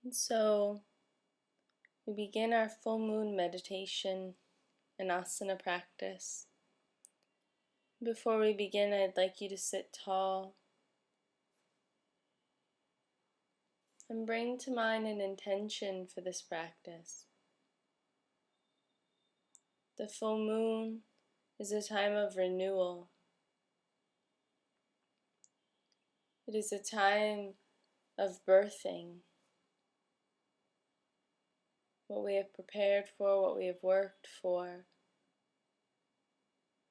And so we begin our full moon meditation and asana practice. Before we begin, I'd like you to sit tall and bring to mind an intention for this practice. The full moon is a time of renewal. It is a time of birthing what we have prepared for, what we have worked for,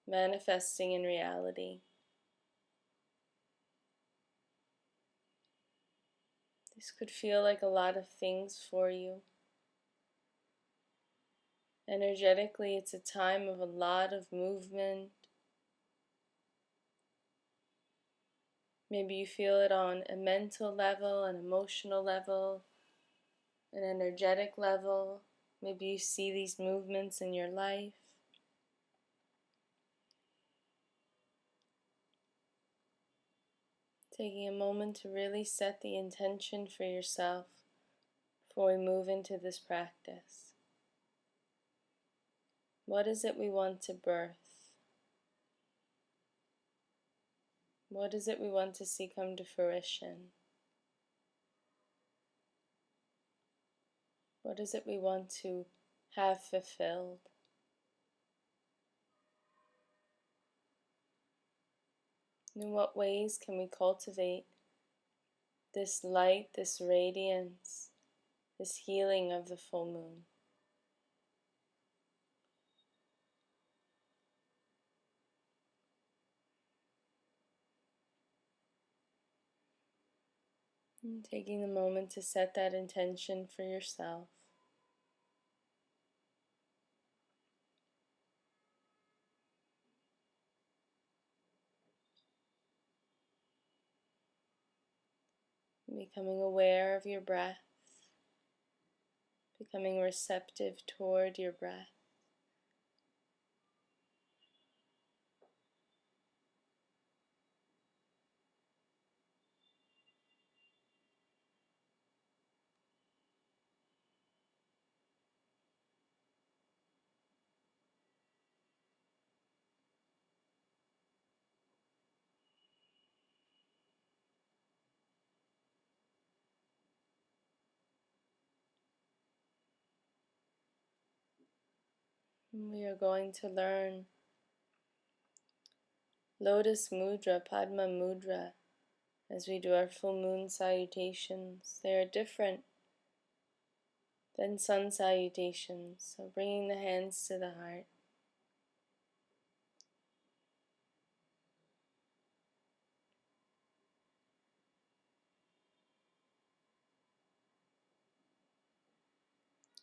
manifesting in reality. This could feel like a lot of things for you. Energetically, it's a time of a lot of movement. Maybe you feel it on a mental level, an emotional level, an energetic level. Maybe you see these movements in your life. Taking a moment to really set the intention for yourself before we move into this practice. What is it we want to birth? What is it we want to see come to fruition? What is it we want to have fulfilled? In what ways can we cultivate this light, this radiance, this healing of the full moon? And taking the moment to set that intention for yourself. Becoming aware of your breath, becoming receptive toward your breath. And we are going to learn Lotus Mudra, Padma Mudra, as we do our full moon salutations. They are different than sun salutations, so bringing the hands to the heart.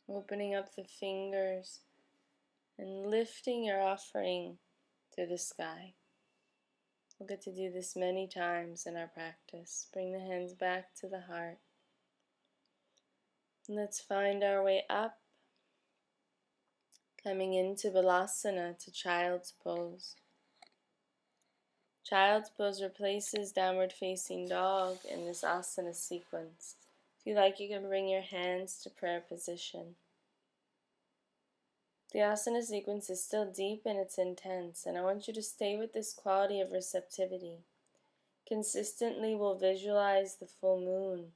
Opening up the fingers and lifting your offering to the sky. We'll get to do this many times in our practice. Bring the hands back to the heart. And let's find our way up, coming into Balasana, to Child's Pose. Child's Pose replaces Downward Facing Dog in this asana sequence. If you like, you can bring your hands to prayer position. The asana sequence is still deep and it's intense, and I want you to stay with this quality of receptivity. Consistently, we'll visualize the full moon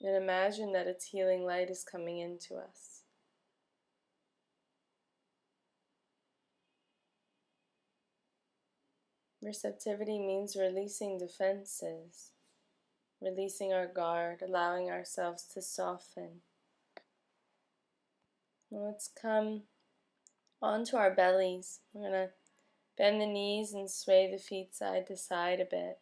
and imagine that its healing light is coming into us. Receptivity means releasing defenses, releasing our guard, allowing ourselves to soften. Now let's come onto our bellies. We're going to bend the knees and sway the feet side to side a bit.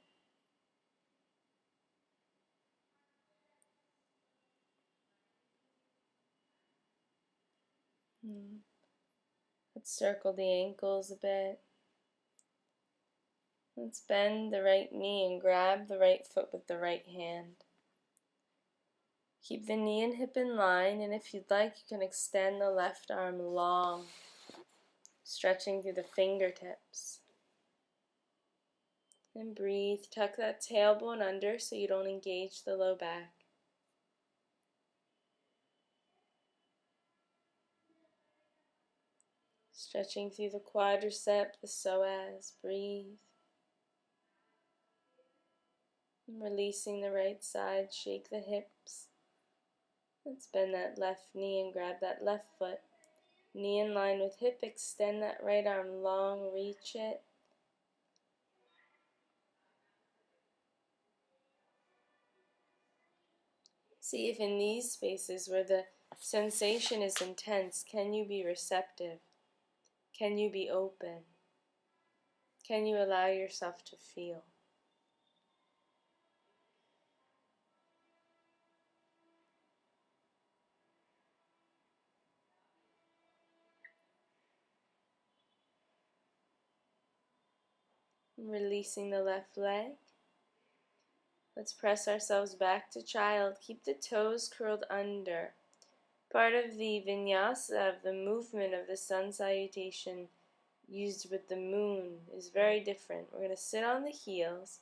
Let's circle the ankles a bit. Let's bend the right knee and grab the right foot with the right hand. Keep the knee and hip in line, and if you'd like, you can extend the left arm long, stretching through the fingertips. And breathe. Tuck that tailbone under so you don't engage the low back. Stretching through the quadricep, the psoas. Breathe. Releasing the right side, shake the hips. Let's bend that left knee and grab that left foot. Knee in line with hip, extend that right arm long, reach it. See if in these spaces where the sensation is intense, can you be receptive? Can you be open? Can you allow yourself to feel? Releasing the left leg. Let's press ourselves back to child. Keep the toes curled under. Part of the vinyasa of the movement of the sun salutation used with the moon is very different. We're going to sit on the heels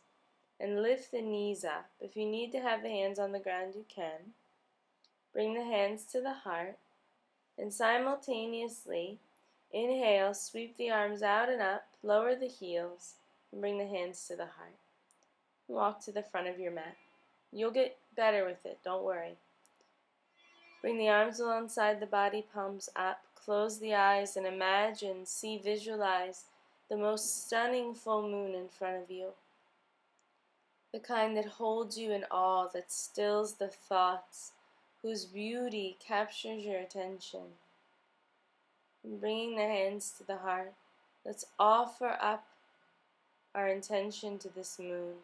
and lift the knees up. If you need to have the hands on the ground, you can. Bring the hands to the heart and simultaneously inhale, sweep the arms out and up, lower the heels, and bring the hands to the heart. Walk to the front of your mat. You'll get better with it, don't worry. Bring the arms alongside the body, palms up. Close the eyes and imagine, see, visualize the most stunning full moon in front of you. The kind that holds you in awe, that stills the thoughts, whose beauty captures your attention. And bringing the hands to the heart, let's offer up our intention to this moon.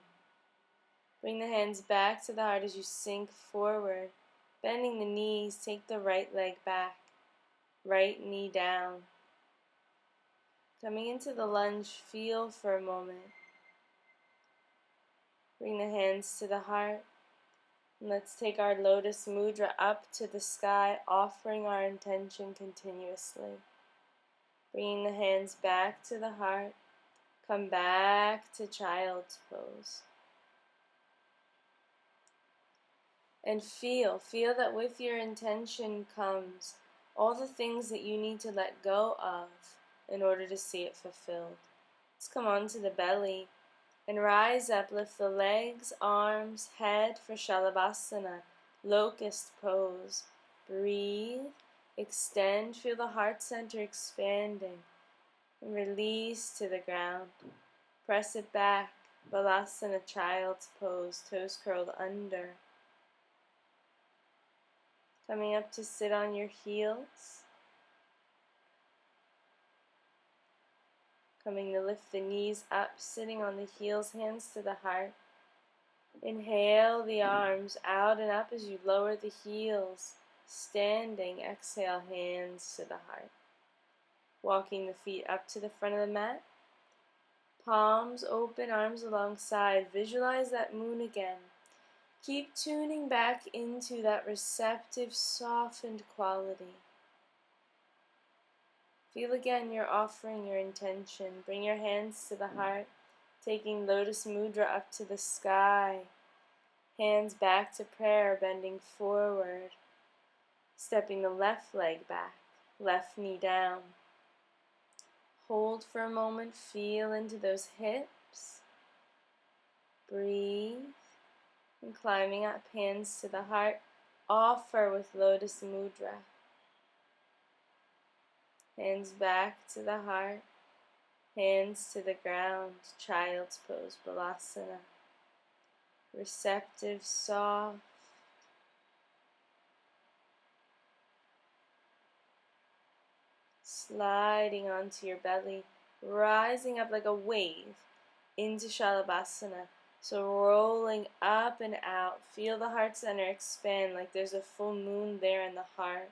Bring the hands back to the heart as you sink forward. Bending the knees, take the right leg back, right knee down. Coming into the lunge, feel for a moment. Bring the hands to the heart. And let's take our lotus mudra up to the sky, offering our intention continuously. Bringing the hands back to the heart. Come back to child's pose. And feel that with your intention comes all the things that you need to let go of in order to see it fulfilled. Let's come onto the belly and rise up, lift the legs, arms, head for Shalabhasana, locust pose. Breathe, extend, feel the heart center expanding, and release to the ground. Press it back, Balasana, child's pose, toes curled under. Coming up to sit on your heels. Coming to lift the knees up, sitting on the heels, hands to the heart. Inhale the arms out and up as you lower the heels. Standing, exhale, hands to the heart. Walking the feet up to the front of the mat. Palms open, arms alongside. Visualize that moon again. Keep tuning back into that receptive, softened quality. Feel again your offering, your intention. Bring your hands to the heart, taking lotus mudra up to the sky. Hands back to prayer, bending forward. Stepping the left leg back, left knee down. Hold for a moment, feel into those hips. Breathe. And climbing up, hands to the heart, offer with lotus mudra. Hands back to the heart, hands to the ground, child's pose, Balasana. Receptive, soft. Sliding onto your belly, rising up like a wave into Shalabhasana. So rolling up and out, feel the heart center expand like there's a full moon there in the heart.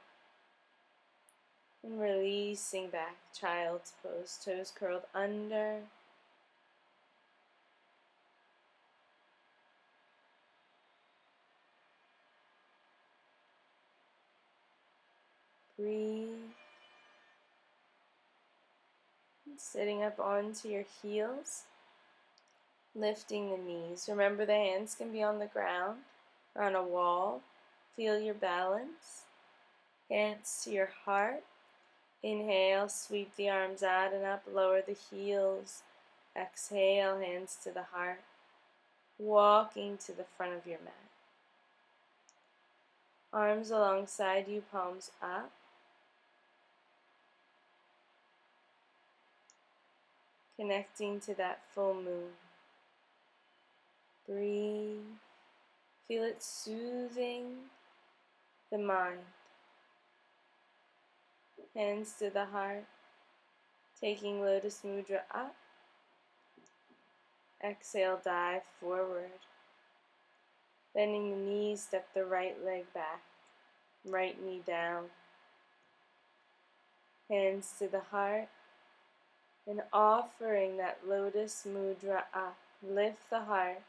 And releasing back, child's pose, toes curled under. Breathe. And sitting up onto your heels. Lifting the knees. Remember the hands can be on the ground or on a wall. Feel your balance. Hands to your heart. Inhale, sweep the arms out and up, lower the heels. Exhale, hands to the heart, walking to the front of your mat. Arms alongside you, palms up. Connecting to that full moon. Breathe. Feel it soothing the mind. Hands to the heart. Taking Lotus Mudra up. Exhale, dive forward. Bending the knees, step the right leg back. Right knee down. Hands to the heart. And offering that Lotus Mudra up. Lift the heart.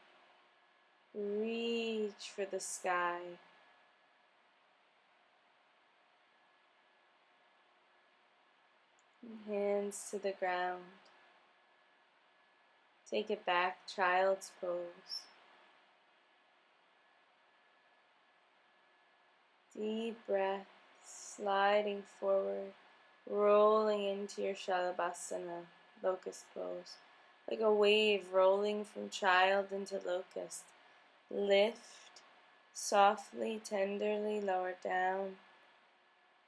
Reach for the sky. Hands to the ground. Take it back, child's pose. Deep breath, sliding forward, rolling into your Shalabhasana, locust pose. Like a wave rolling from child into locust. Lift, softly, tenderly lower down.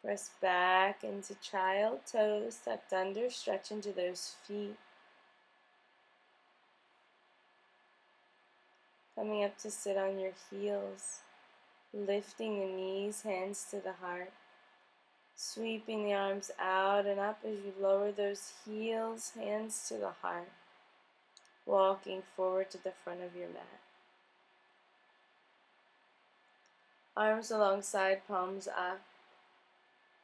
Press back into child, toes tucked under, stretch into those feet. Coming up to sit on your heels, lifting the knees, hands to the heart. Sweeping the arms out and up as you lower those heels, hands to the heart. Walking forward to the front of your mat. Arms alongside, palms up.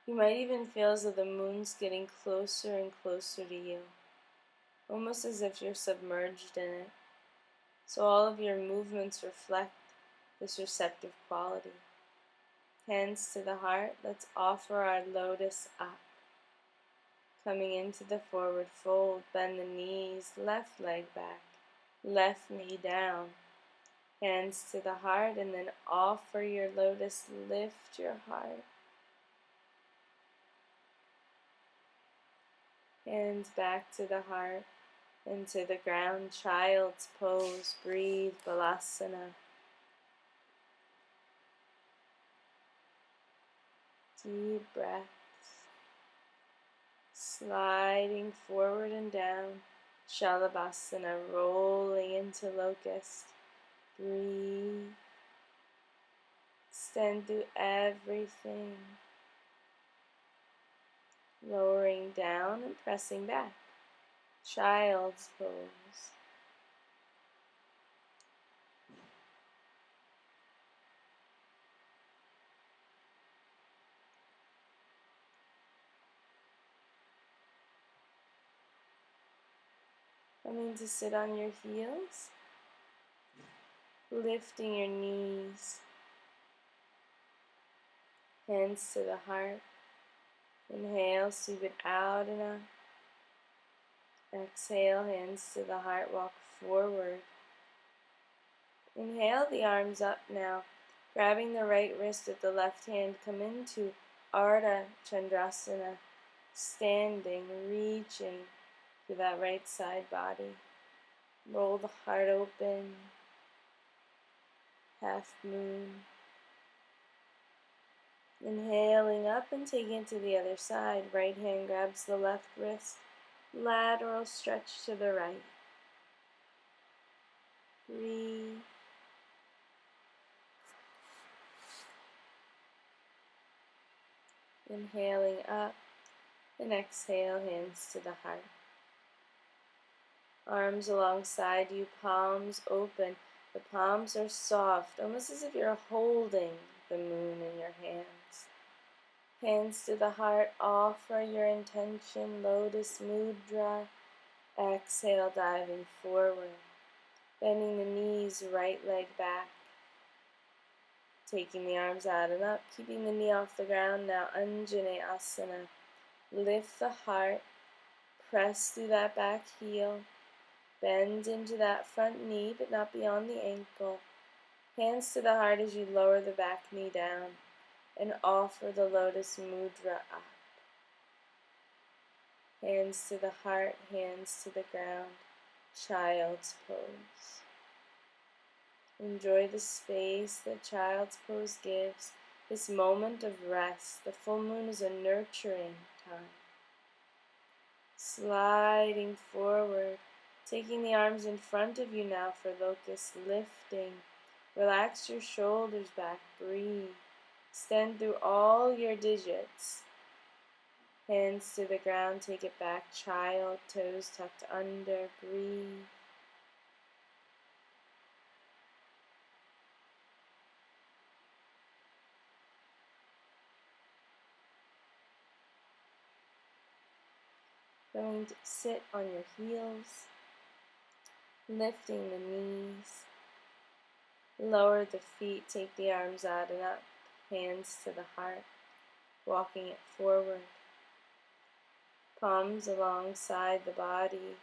You might even feel as though the moon's getting closer and closer to you. Almost as if you're submerged in it. So all of your movements reflect this receptive quality. Hands to the heart, let's offer our lotus up. Coming into the forward fold, bend the knees, left leg back, left knee down. Hands to the heart, and then offer your lotus, lift your heart. Hands back to the heart and to the ground, child's pose, breathe, Balasana. Deep breaths. Sliding forward and down, Shalabhasana, rolling into locust. Breathe. Extend through everything. Lowering down and pressing back. Child's pose. Coming to sit on your heels. Lifting your knees. Hands to the heart. Inhale, sweep it out and up. Exhale, hands to the heart, walk forward. Inhale the arms up now. Grabbing the right wrist with the left hand, come into Ardha Chandrasana. Standing, reaching to that right side body. Roll the heart open. Half moon. Inhaling up and taking it to the other side. Right hand grabs the left wrist. Lateral stretch to the right. Breathe. Inhaling up and exhale, hands to the heart. Arms alongside you, palms open. The palms are soft, almost as if you're holding the moon in your hands. Hands to the heart, offer your intention, Lotus Mudra. Exhale, diving forward. Bending the knees, right leg back. Taking the arms out and up, keeping the knee off the ground. Now Asana. Lift the heart, press through that back heel. Bend into that front knee, but not beyond the ankle. Hands to the heart as you lower the back knee down and offer the Lotus Mudra up. Hands to the heart, hands to the ground, child's pose. Enjoy the space that child's pose gives, this moment of rest. The full moon is a nurturing time. Sliding forward, taking the arms in front of you now for locust, lifting. Relax your shoulders back, breathe. Stand through all your digits. Hands to the ground, take it back, child, toes tucked under, breathe. Going to sit on your heels, lifting the knees. Lower the feet, take the arms out and up, hands to the heart, walking it forward. Palms alongside the body.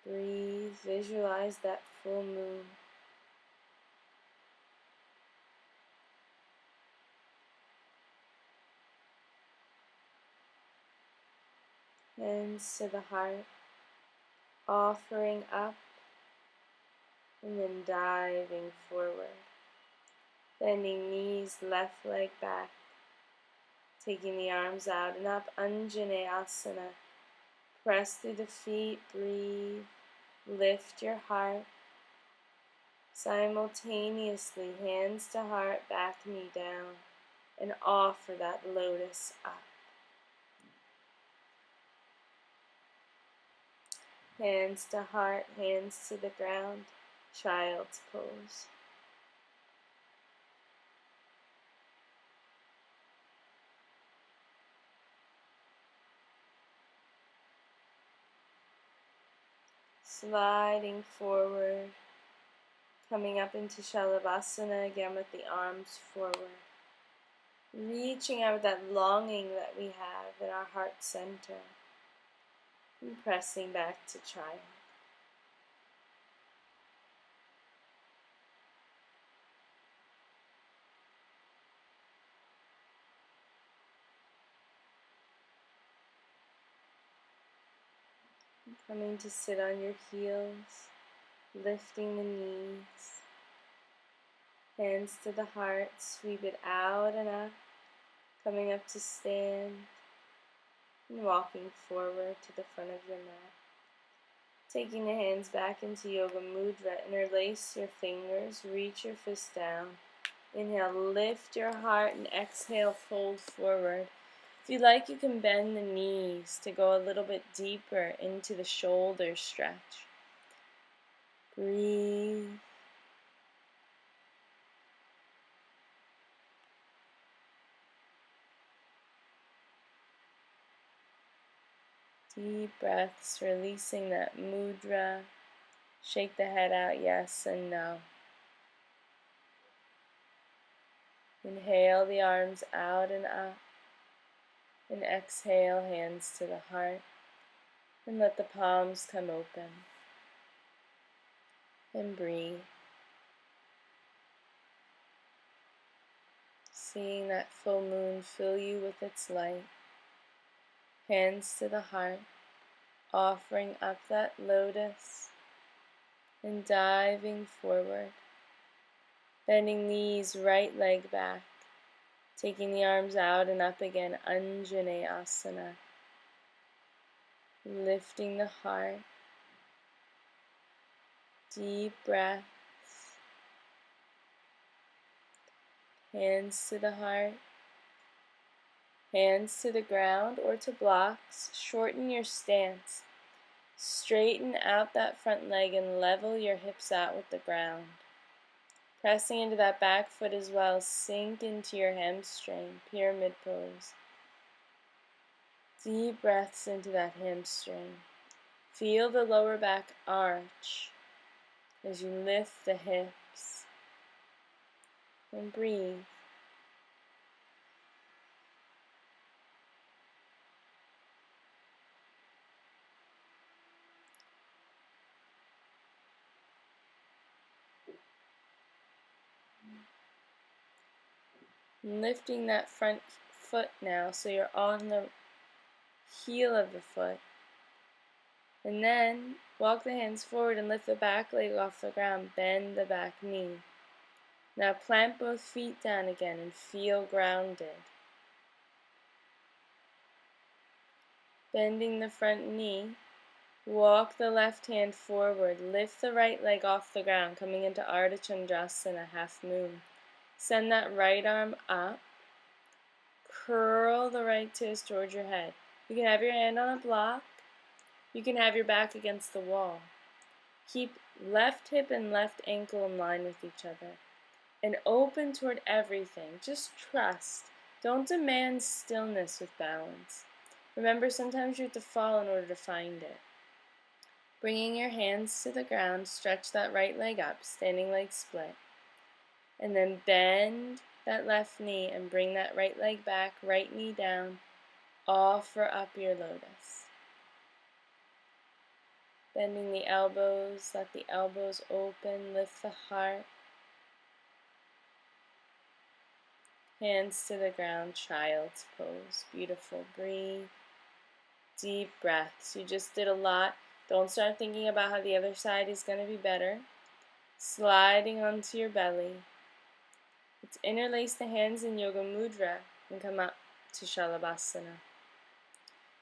Breathe, visualize that full moon. Hands to the heart, offering up and then diving forward. Bending knees, left leg back. Taking the arms out and up, Asana. Press through the feet, breathe, lift your heart. Simultaneously, hands to heart, back knee down, and offer that lotus up. Hands to heart, hands to the ground, child's pose. Sliding forward, coming up into Shalabhasana again with the arms forward. Reaching out with that longing that we have in our heart center. And pressing back to child. Coming to sit on your heels, lifting the knees. Hands to the heart, sweep it out and up, coming up to stand, and walking forward to the front of your mat. Taking the hands back into Yoga Mudra, interlace your fingers, reach your fist down. Inhale, lift your heart, and exhale, fold forward. If you like, you can bend the knees to go a little bit deeper into the shoulder stretch. Breathe. Deep breaths, releasing that mudra. Shake the head out, yes and no. Inhale the arms out and up. And exhale, hands to the heart. And let the palms come open. And breathe. Seeing that full moon fill you with its light. Hands to the heart. Offering up that lotus. And diving forward. Bending knees, right leg back. Taking the arms out and up again, Asana. Lifting the heart. Deep breaths. Hands to the heart. Hands to the ground or to blocks. Shorten your stance. Straighten out that front leg and level your hips out with the ground. Pressing into that back foot as well. Sink into your hamstring. Pyramid pose. Deep breaths into that hamstring. Feel the lower back arch as you lift the hips. And breathe. Lifting that front foot now so you're on the heel of the foot. And then walk the hands forward and lift the back leg off the ground. Bend the back knee. Now plant both feet down again and feel grounded. Bending the front knee, walk the left hand forward. Lift the right leg off the ground, coming into Ardha Chandrasana, half moon. Send that right arm up. Curl the right toes towards your head. You can have your hand on a block. You can have your back against the wall. Keep left hip and left ankle in line with each other. And open toward everything. Just trust. Don't demand stillness with balance. Remember, sometimes you have to fall in order to find it. Bringing your hands to the ground, stretch that right leg up, standing leg split. And then bend that left knee and bring that right leg back, right knee down. Offer up your lotus. Bending the elbows, let the elbows open, lift the heart. Hands to the ground, child's pose. Beautiful. Breathe. Deep breaths. You just did a lot. Don't start thinking about how the other side is going to be better. Sliding onto your belly. Let's interlace the hands in Yoga Mudra and come up to Shalabhasana.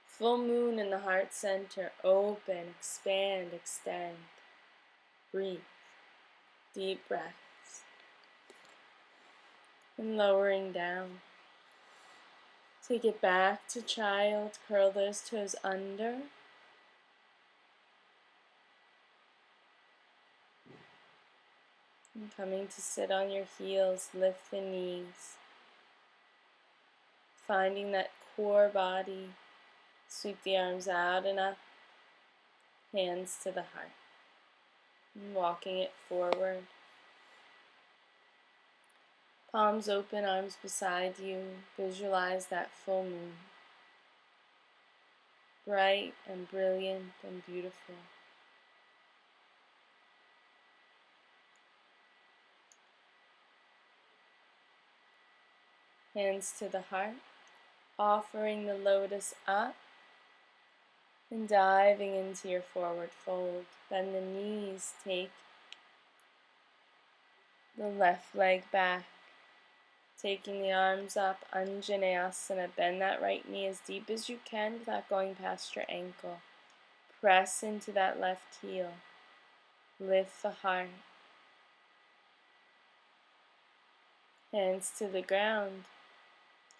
Full moon in the heart center. Open, expand, extend. Breathe. Deep breaths. And lowering down. Take it back to child. Curl those toes under. And coming to sit on your heels, lift the knees. Finding that core body. Sweep the arms out and up. Hands to the heart. And walking it forward. Palms open, arms beside you. Visualize that full moon. Bright and brilliant and beautiful. Hands to the heart. Offering the lotus up. And diving into your forward fold. Bend the knees. Take the left leg back. Taking the arms up, Anjaneyasana. Bend that right knee as deep as you can without going past your ankle. Press into that left heel. Lift the heart. Hands to the ground.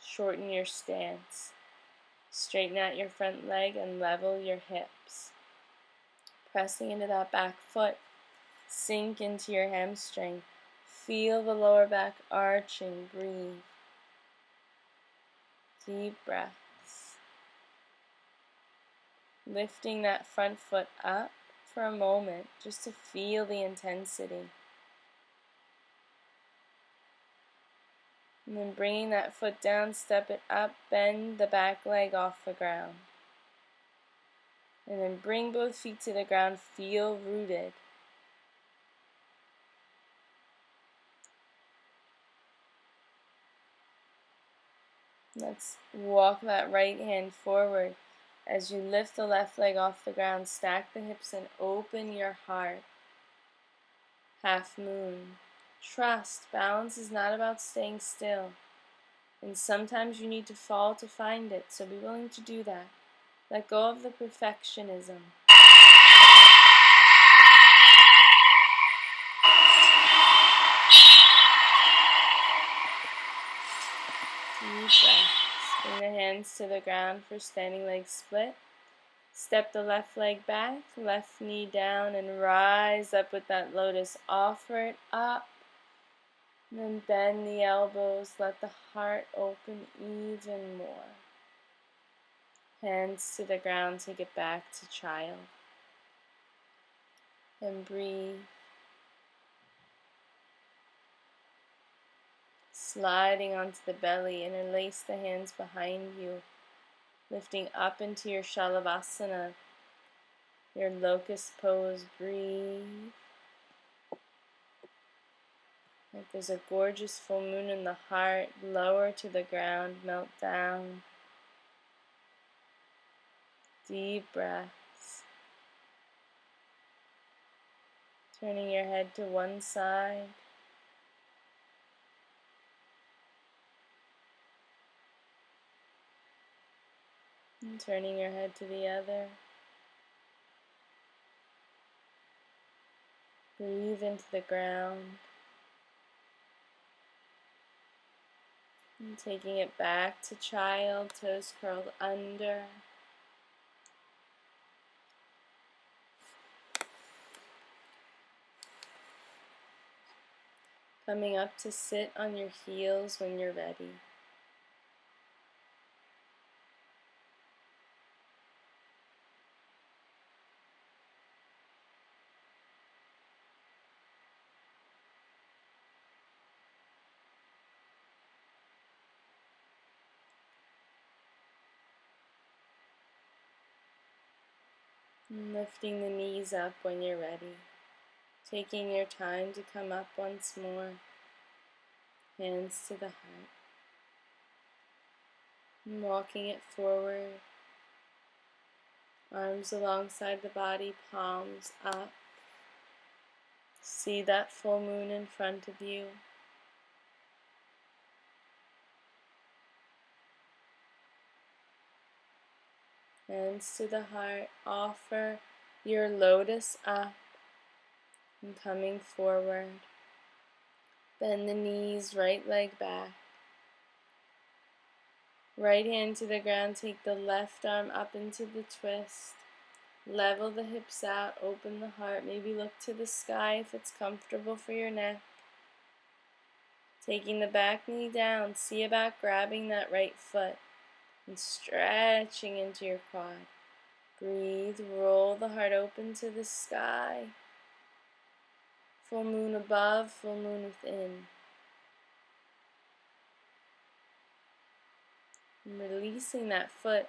Shorten your stance. Straighten out your front leg and level your hips. Pressing into that back foot. Sink into your hamstring. Feel the lower back arching. Breathe. Deep breaths. Lifting that front foot up for a moment just to feel the intensity. And then bringing that foot down, step it up, bend the back leg off the ground. And then bring both feet to the ground, feel rooted. Let's walk that right hand forward. As you lift the left leg off the ground, stack the hips and open your heart. Half moon. Trust, balance is not about staying still. And sometimes you need to fall to find it, so be willing to do that. Let go of the perfectionism. Deep breaths. Bring the hands to the ground for standing leg split. Step the left leg back, left knee down, and rise up with that lotus. Offer it up. And then bend the elbows. Let the heart open even more. Hands to the ground. Take it back to child. And breathe. Sliding onto the belly, interlace the hands behind you, lifting up into your Shalabhasana, your locust pose. Breathe. Like there's a gorgeous full moon in the heart, lower to the ground, melt down. Deep breaths. Turning your head to one side. And turning your head to the other. Breathe into the ground. And taking it back to child, toes curled under. Coming up to sit on your heels when you're ready. And lifting the knees up when you're ready. Taking your time to come up once more. Hands to the heart. And walking it forward. Arms alongside the body, palms up. See that full moon in front of you. Hands to the heart. Offer your lotus up and coming forward. Bend the knees, right leg back. Right hand to the ground, take the left arm up into the twist. Level the hips out, open the heart, maybe look to the sky if it's comfortable for your neck. Taking the back knee down, see about grabbing that right foot and stretching into your quad. Breathe, roll the heart open to the sky. Full moon above, full moon within. And releasing that foot,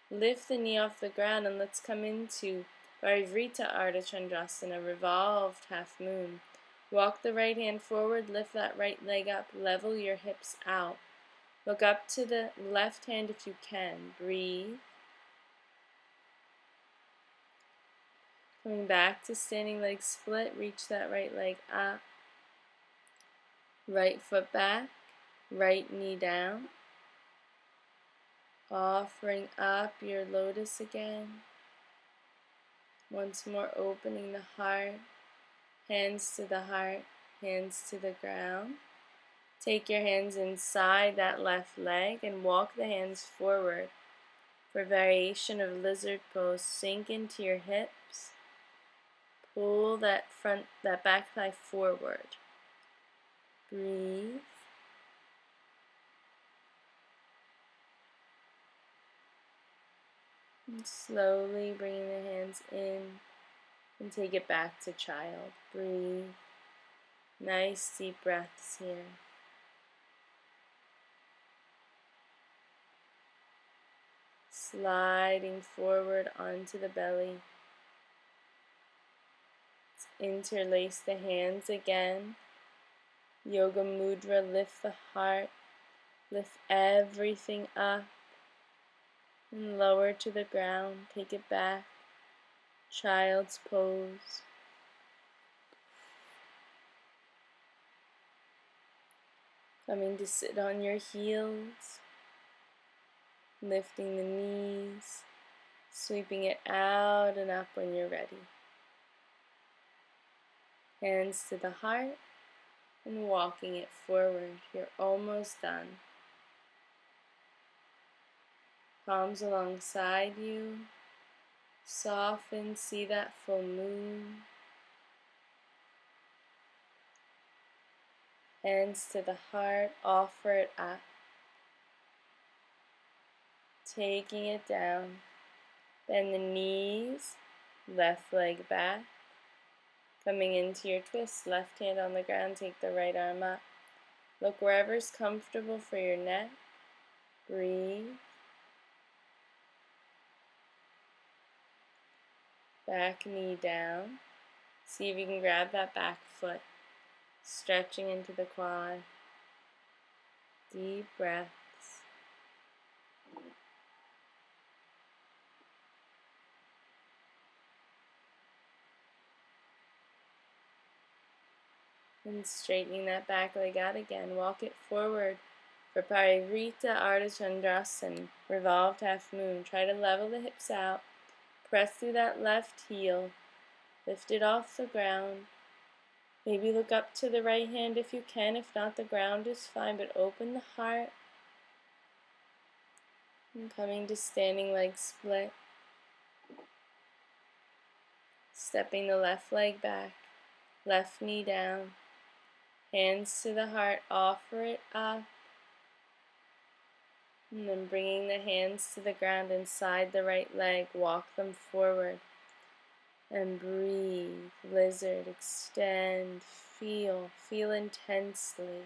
lift the knee off the ground and let's come into Varivrita Ardha Chandrasana, revolved half moon. Walk the right hand forward, lift that right leg up, level your hips out. Look up to the left hand if you can. Breathe. Coming back to standing leg split, reach that right leg up. Right foot back, right knee down. Offering up your lotus again. Once more opening the heart. Hands to the heart, hands to the ground. Take your hands inside that left leg and walk the hands forward. For variation of lizard pose, sink into your hips. Pull that back thigh forward. Breathe. And slowly bringing the hands in and take it back to child. Breathe. Nice deep breaths here. Sliding forward onto the belly. Interlace the hands again. Yoga mudra, lift the heart. Lift everything up. And lower to the ground. Take it back. Child's pose. Coming to sit on your heels. Lifting the knees. Sweeping it out and up when you're ready. Hands to the heart. And walking it forward. You're almost done. Palms alongside you. Soften, see that full moon. Hands to the heart, offer it up. Taking it down. Bend the knees, left leg back. Coming into your twist, left hand on the ground, take the right arm up. Look wherever's comfortable for your neck. Breathe. Back knee down. See if you can grab that back foot. Stretching into the quad. Deep breaths. And straightening that back leg out again, walk it forward for Parivrita Ardha Chandrasana, revolved half moon. Try to level the hips out, press through that left heel, lift it off the ground. Maybe look up to the right hand if you can, if not the ground is fine, but open the heart. And coming to standing leg split. Stepping the left leg back, left knee down, hands to the heart, offer it up. And then bringing the hands to the ground inside the right leg, walk them forward. And breathe, lizard, extend, feel intensely.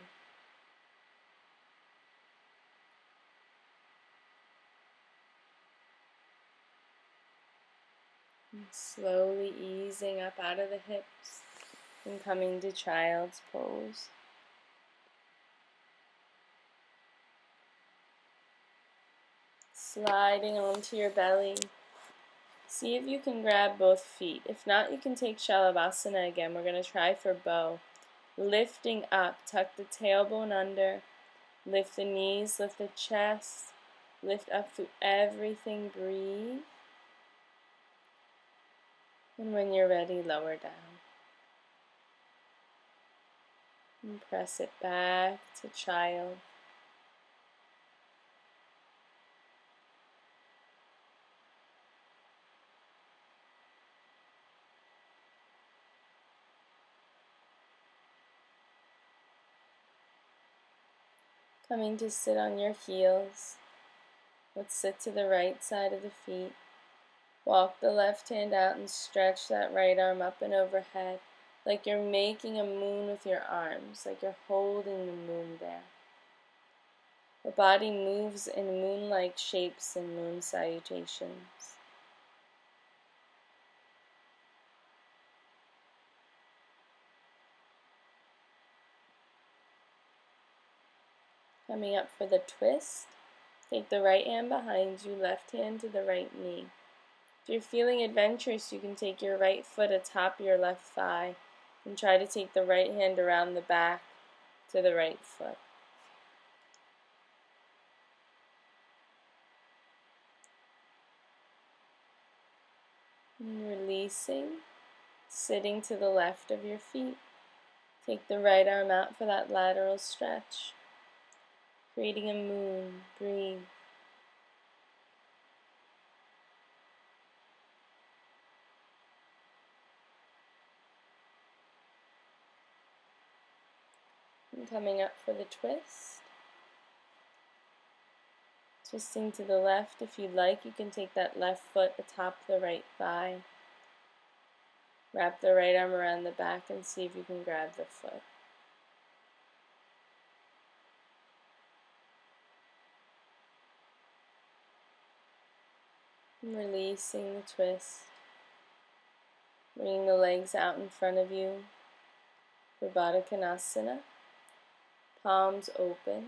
And slowly easing up out of the hips and coming to child's pose. Sliding onto your belly. See if you can grab both feet. If not, you can take Shalabhasana again. We're going to try for bow. Lifting up, tuck the tailbone under. Lift the knees, lift the chest. Lift up through everything, breathe. And when you're ready, lower down. And press it back to child. Coming to sit on your heels. Let's sit to the right side of the feet. Walk the left hand out and stretch that right arm up and overhead, like you're making a moon with your arms, like you're holding the moon there. The body moves in moon-like shapes and moon salutations. Coming up for the twist, take the right hand behind you, left hand to the right knee. If you're feeling adventurous, you can take your right foot atop your left thigh and try to take the right hand around the back to the right foot. And releasing, sitting to the left of your feet. Take the right arm out for that lateral stretch. Creating a moon, breathe. And coming up for the twist. Twisting to the left. If you'd like, you can take that left foot atop the right thigh. Wrap the right arm around the back and see if you can grab the foot. And releasing the twist. Bringing the legs out in front of you for Baddha Konasana. Palms open.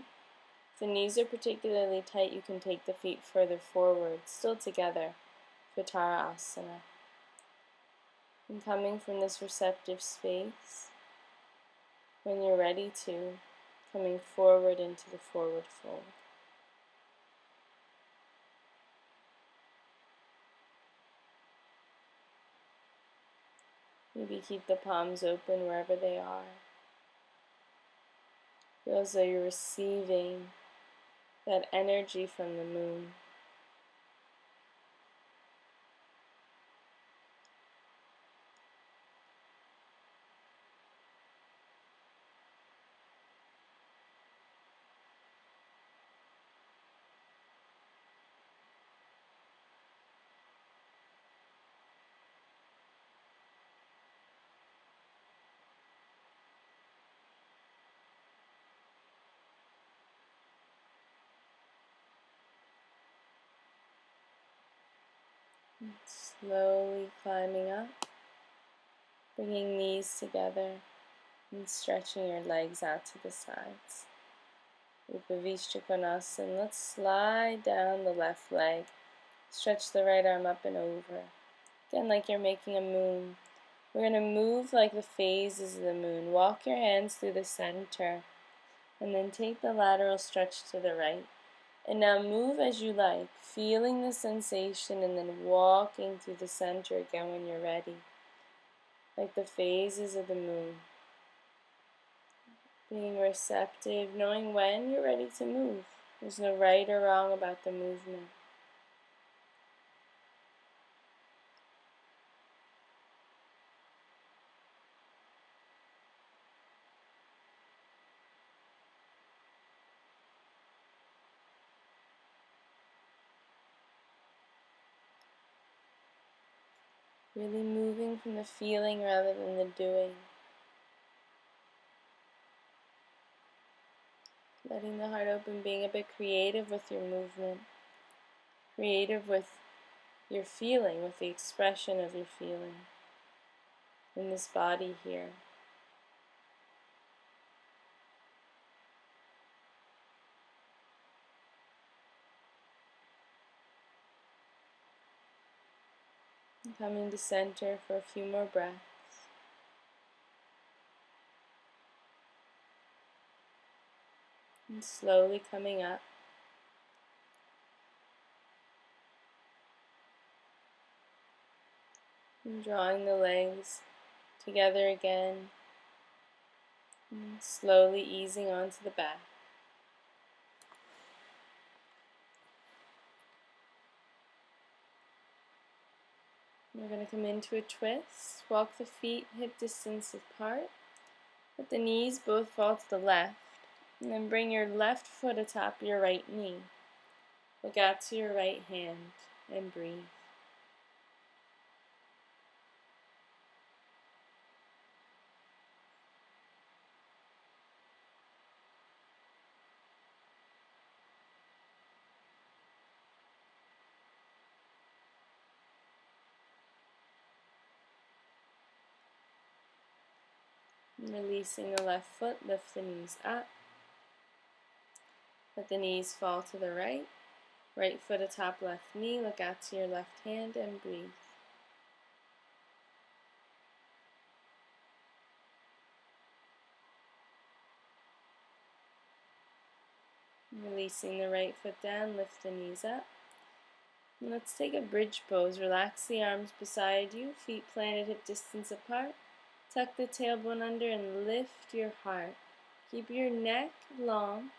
If the knees are particularly tight, you can take the feet further forward, still together, for Tara Asana. And coming from this receptive space, when you're ready to, coming forward into the forward fold. Maybe keep the palms open wherever they are. Feel as though you're receiving that energy from the moon. And slowly climbing up, bringing knees together and stretching your legs out to the sides. Upavishta Konasana. Let's slide down the left leg. Stretch the right arm up and over. Again, like you're making a moon. We're going to move like the phases of the moon. Walk your hands through the center, and then take the lateral stretch to the right. And now move as you like, feeling the sensation and then walking through the center again when you're ready, like the phases of the moon. Being receptive, knowing when you're ready to move. There's no right or wrong about the movement. Really moving from the feeling rather than the doing. Letting the heart open, being a bit creative with your movement. Creative with your feeling, with the expression of your feeling in this body here. Coming to center for a few more breaths. And slowly coming up. And drawing the legs together again. And slowly easing onto the back. We're going to come into a twist. Walk the feet hip distance apart. Let the knees both fall to the left. And then bring your left foot atop your right knee. Look out to your right hand and breathe. And releasing the left foot, lift the knees up. Let the knees fall to the right. Right foot atop left knee. Look out to your left hand and breathe. Releasing the right foot down, lift the knees up. And let's take a bridge pose. Relax the arms beside you, feet planted hip distance apart. Tuck the tailbone under and lift your heart. Keep your neck long,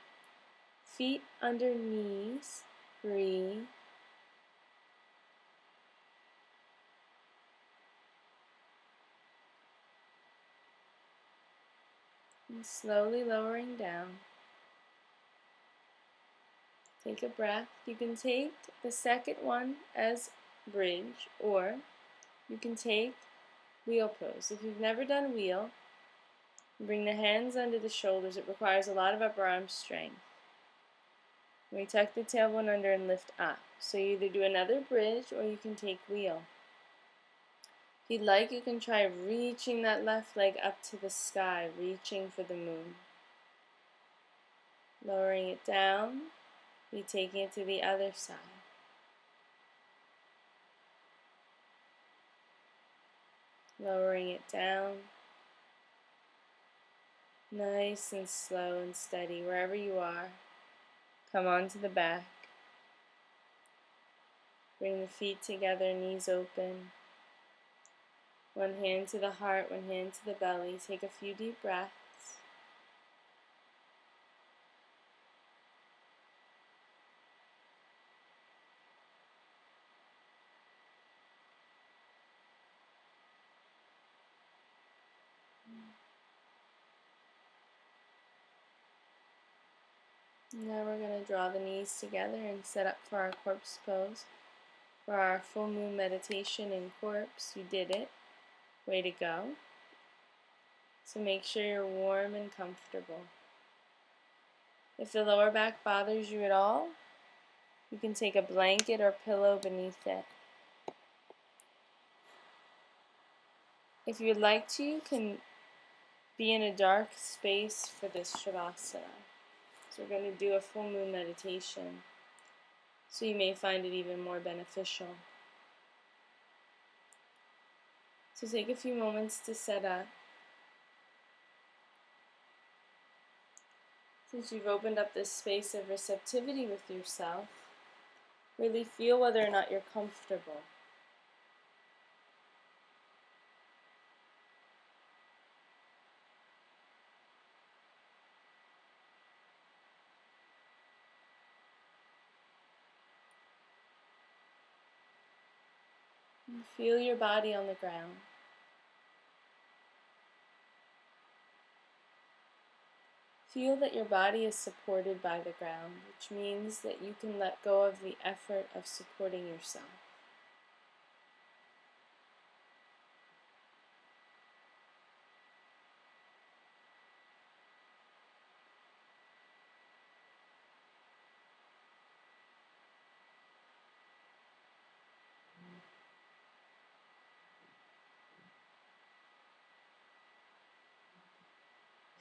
feet under knees. Breathe. And slowly lowering down. Take a breath. You can take the second one as bridge, or you can take wheel pose. If you've never done wheel, bring the hands under the shoulders. It requires a lot of upper arm strength. We tuck the tailbone under and lift up. So you either do another bridge or you can take wheel. If you'd like, you can try reaching that left leg up to the sky, reaching for the moon. Lowering it down, be taking it to the other side. Lowering it down. Nice and slow and steady, wherever you are. Come onto the back. Bring the feet together, knees open. One hand to the heart, one hand to the belly. Take a few deep breaths. Now we're going to draw the knees together and set up for our corpse pose. For our full moon meditation in corpse, you did it. Way to go. So make sure you're warm and comfortable. If the lower back bothers you at all, you can take a blanket or pillow beneath it. If you'd like to, you can be in a dark space for this Shavasana. So we're going to do a full moon meditation. So you may find it even more beneficial. So take a few moments to set up. Since you've opened up this space of receptivity with yourself, really feel whether or not you're comfortable. And feel your body on the ground. Feel that your body is supported by the ground, which means that you can let go of the effort of supporting yourself.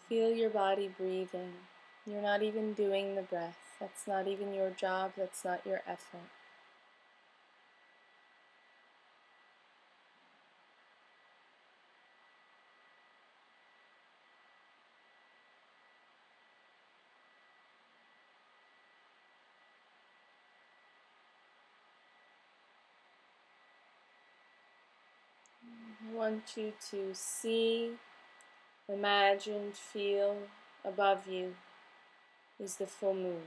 Feel your body breathing. You're not even doing the breath. That's not even your job. That's not your effort. I want you to see, imagine, feel above you is the full moon.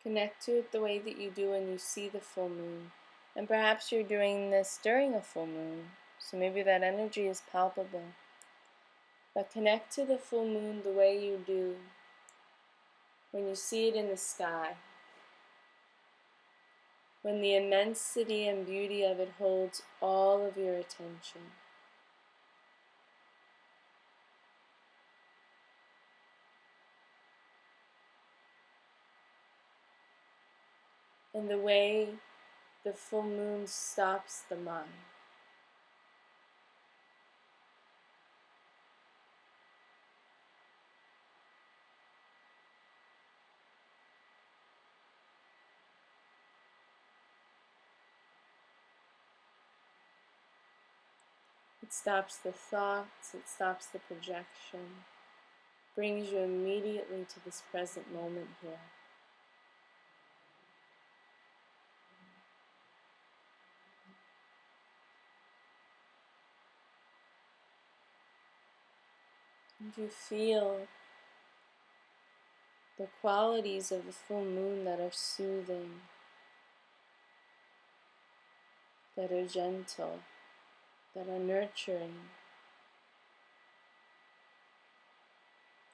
Connect to it the way that you do when you see the full moon. And perhaps you're doing this during a full moon, so maybe that energy is palpable. But connect to the full moon the way you do when you see it in the sky, when the immensity and beauty of it holds all of your attention. And the way the full moon stops the mind. It stops the thoughts, it stops the projection, brings you immediately to this present moment here. And you feel the qualities of the full moon that are soothing, that are gentle, that are nurturing.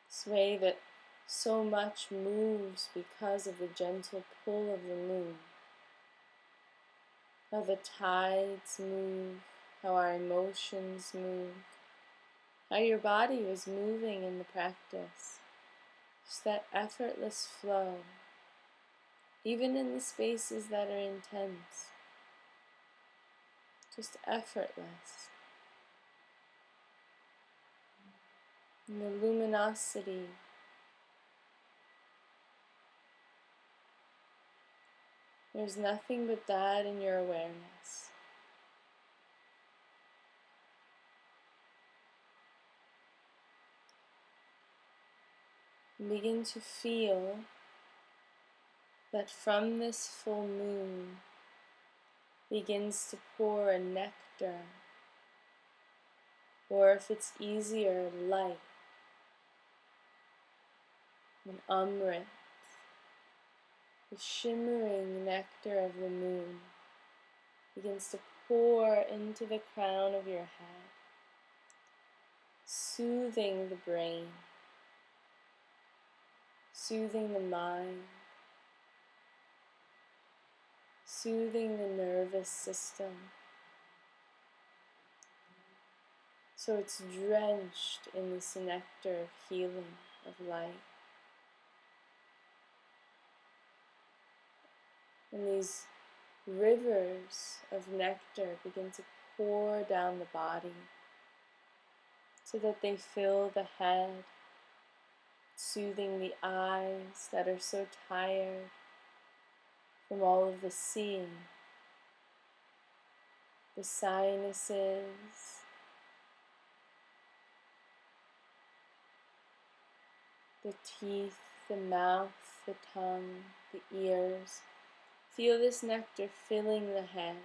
This way that so much moves because of the gentle pull of the moon. How the tides move, how our emotions move, how your body was moving in the practice. Just that effortless flow, even in the spaces that are intense. Just effortless. And the luminosity. There's nothing but that in your awareness. And begin to feel that from this full moon begins to pour a nectar, or if it's easier, light, an amrit, the shimmering nectar of the moon begins to pour into the crown of your head, soothing the brain, soothing the mind, soothing the nervous system. So it's drenched in this nectar of healing, of light. And these rivers of nectar begin to pour down the body so that they fill the head, soothing the eyes that are so tired, from all of the seeing, the sinuses, the teeth, the mouth, the tongue, the ears. Feel this nectar filling the head,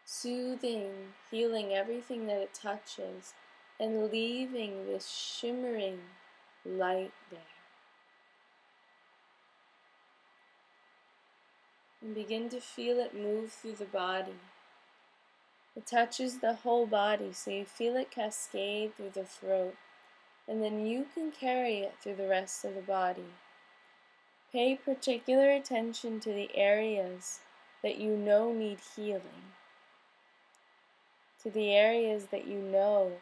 soothing, healing everything that it touches, and leaving this shimmering light there. And begin to feel it move through the body. It touches the whole body, so you feel it cascade through the throat, and then you can carry it through the rest of the body. Pay particular attention to the areas that you know need healing, to the areas that you know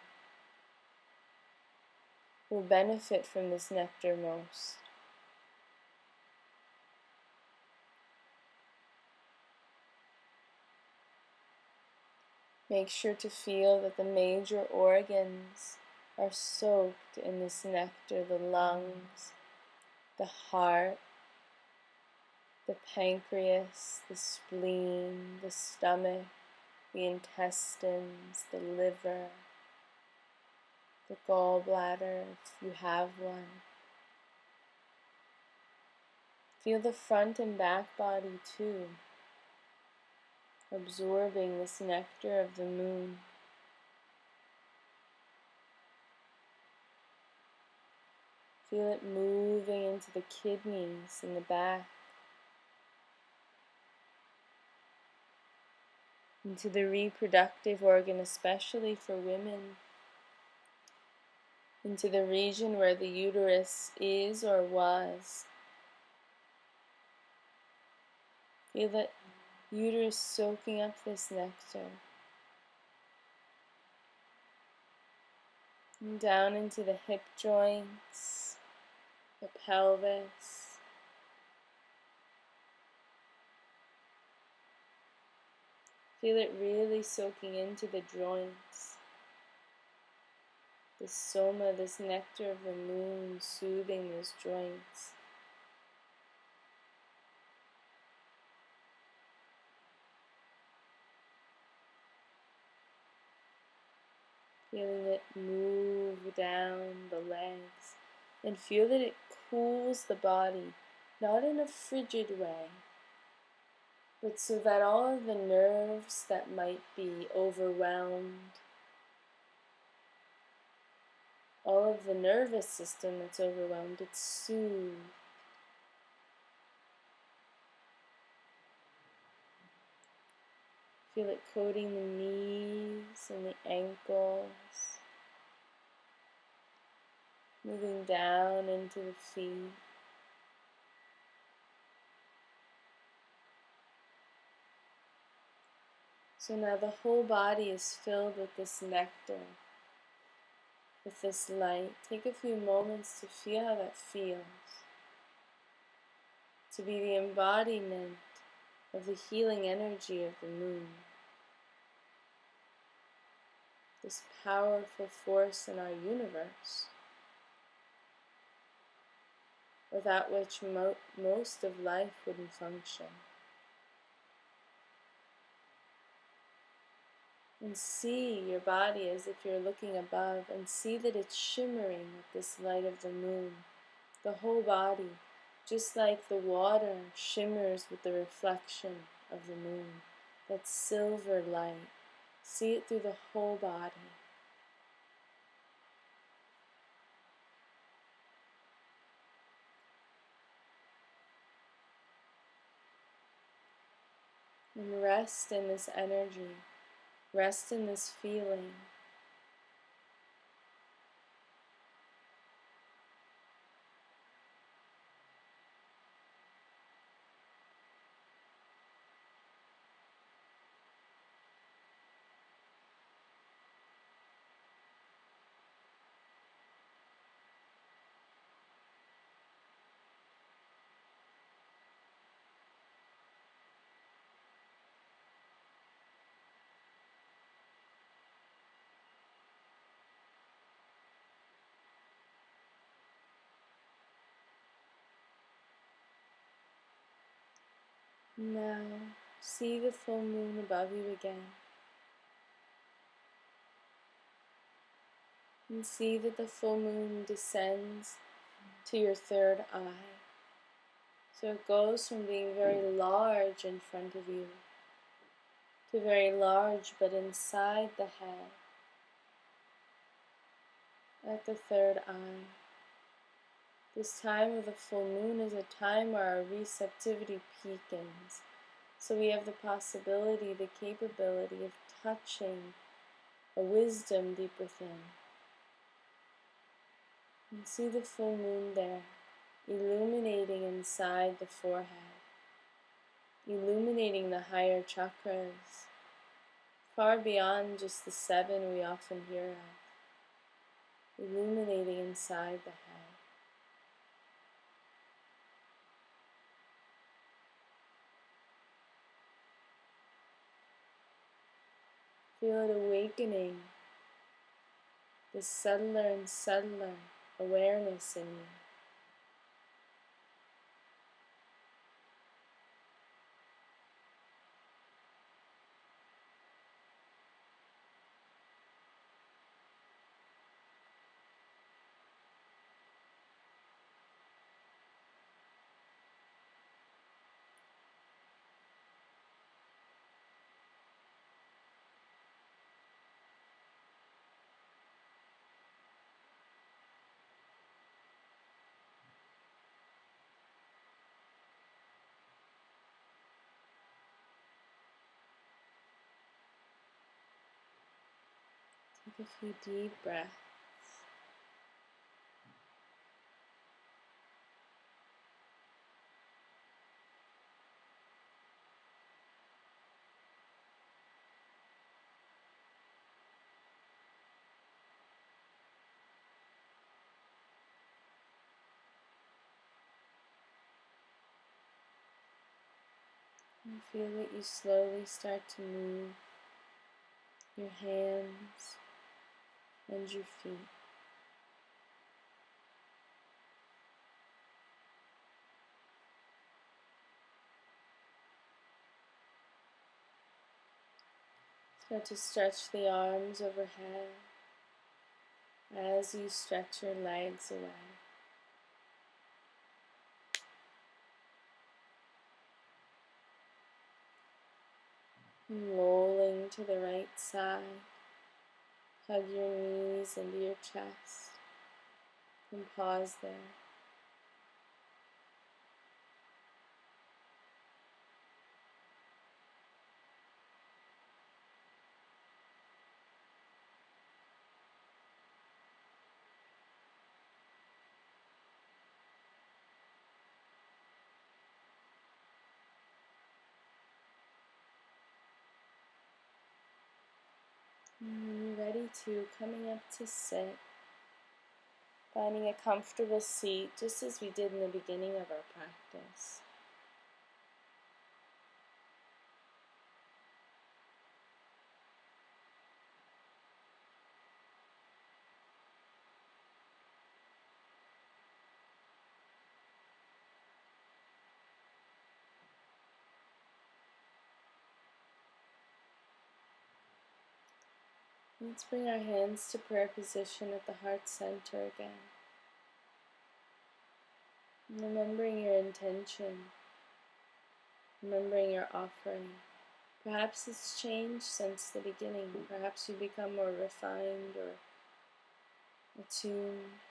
will benefit from this nectar most. Make sure to feel that the major organs are soaked in this nectar: the lungs, the heart, the pancreas, the spleen, the stomach, the intestines, the liver, the gallbladder, if you have one. Feel the front and back body too, absorbing this nectar of the moon. Feel it moving into the kidneys in the back, into the reproductive organ, especially for women, into the region where the uterus is or was. Feel that uterus soaking up this nectar. And down into the hip joints, the pelvis. Feel it really soaking into the joints. The soma, this nectar of the moon, soothing those joints. Feeling it move down the legs, and feel that it cools the body, not in a frigid way, but so that all of the nerves that might be overwhelmed, all of the nervous system that's overwhelmed, it's soothed. Feel it coating the knees and the ankles, moving down into the feet. So now the whole body is filled with this nectar, with this light. Take a few moments to feel how that feels, to be the embodiment of the healing energy of the moon, this powerful force in our universe, without which most of life wouldn't function. And see your body as if you're looking above, and see that it's shimmering with this light of the moon. The whole body, just like the water shimmers with the reflection of the moon, that silver light. See it through the whole body. And rest in this energy, rest in this feeling. Now, see the full moon above you again, and see that the full moon descends to your third eye. So it goes from being very large in front of you to very large but inside the head at the third eye. This time of the full moon is a time where our receptivity peakens. So we have the possibility, the capability of touching a wisdom deep within. And see the full moon there, illuminating inside the forehead, illuminating the higher chakras, far beyond just the 7 we often hear of, illuminating inside the head. Feel it awakening, this subtler and subtler awareness in you. Take a few deep breaths. And feel that you slowly start to move your hands and your feet. Start to stretch the arms overhead as you stretch your legs away. And rolling to the right side, hug your knees into your chest and pause there. And when you're ready to, coming up to sit, finding a comfortable seat, just as we did in the beginning of our practice. Let's bring our hands to prayer position at the heart center again. Remembering your intention, remembering your offering. Perhaps it's changed since the beginning. Perhaps you become more refined or attuned.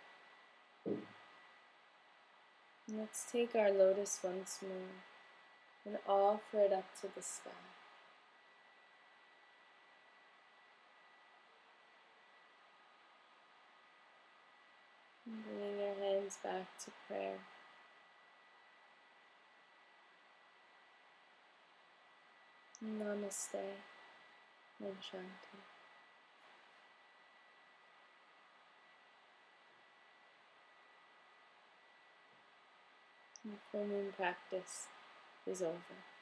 And let's take our lotus once more and offer it up to the sky. And bringing your hands back to prayer. Namaste. Om Shanti. The full moon practice is over.